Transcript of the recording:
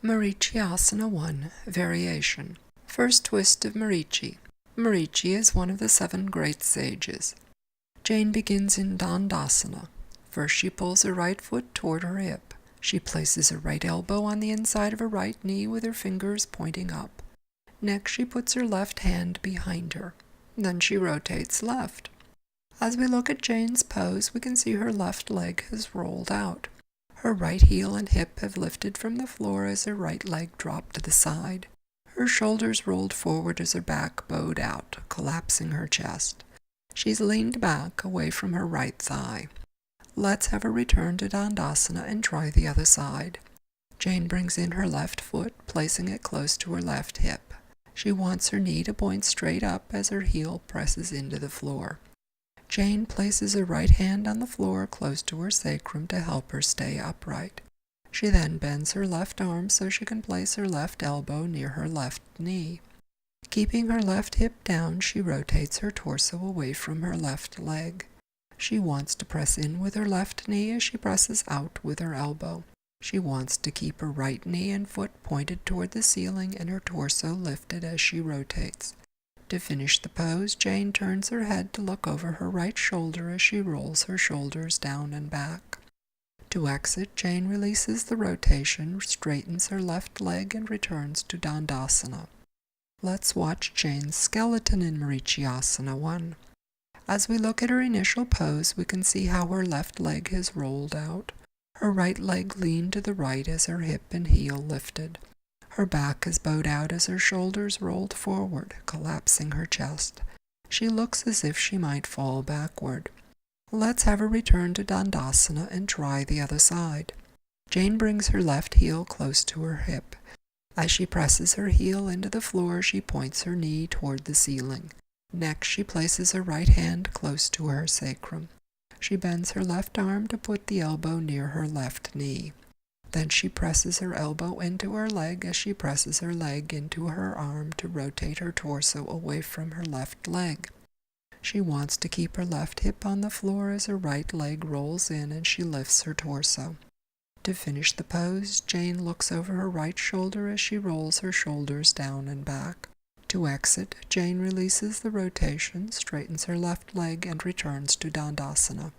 Marichyasana 1, Variation. First twist of Marichi. Marichi is one of the 7 great sages. Jane begins in Dandasana. First she pulls her right foot toward her hip. She places her right elbow on the inside of her right knee with her fingers pointing up. Next she puts her left hand behind her. Then she rotates left. As we look at Jane's pose, we can see her left leg has rolled out. Her right heel and hip have lifted from the floor as her right leg dropped to the side. Her shoulders rolled forward as her back bowed out, collapsing her chest. She's leaned back, away from her right thigh. Let's have her return to Dandasana and try the other side. Jane brings in her left foot, placing it close to her left hip. She wants her knee to point straight up as her heel presses into the floor. Jane places her right hand on the floor close to her sacrum to help her stay upright. She then bends her left arm so she can place her left elbow near her left knee. Keeping her left hip down, she rotates her torso away from her left leg. She wants to press in with her left knee as she presses out with her elbow. She wants to keep her right knee and foot pointed toward the ceiling and her torso lifted as she rotates. To finish the pose, Jane turns her head to look over her right shoulder as she rolls her shoulders down and back. To exit, Jane releases the rotation, straightens her left leg, and returns to Dandasana. Let's watch Jane's skeleton in Marichyasana 1. As we look at her initial pose, we can see how her left leg has rolled out. Her right leg leaned to the right as her hip and heel lifted. Her back is bowed out as her shoulders rolled forward, collapsing her chest. She looks as if she might fall backward. Let's have her return to Dandasana and try the other side. Jane brings her left heel close to her hip. As she presses her heel into the floor, she points her knee toward the ceiling. Next, she places her right hand close to her sacrum. She bends her left arm to put the elbow near her left knee. Then she presses her elbow into her leg as she presses her leg into her arm to rotate her torso away from her left leg. She wants to keep her left hip on the floor as her right leg rolls in and she lifts her torso. To finish the pose, Jane looks over her right shoulder as she rolls her shoulders down and back. To exit, Jane releases the rotation, straightens her left leg, and returns to Dandasana.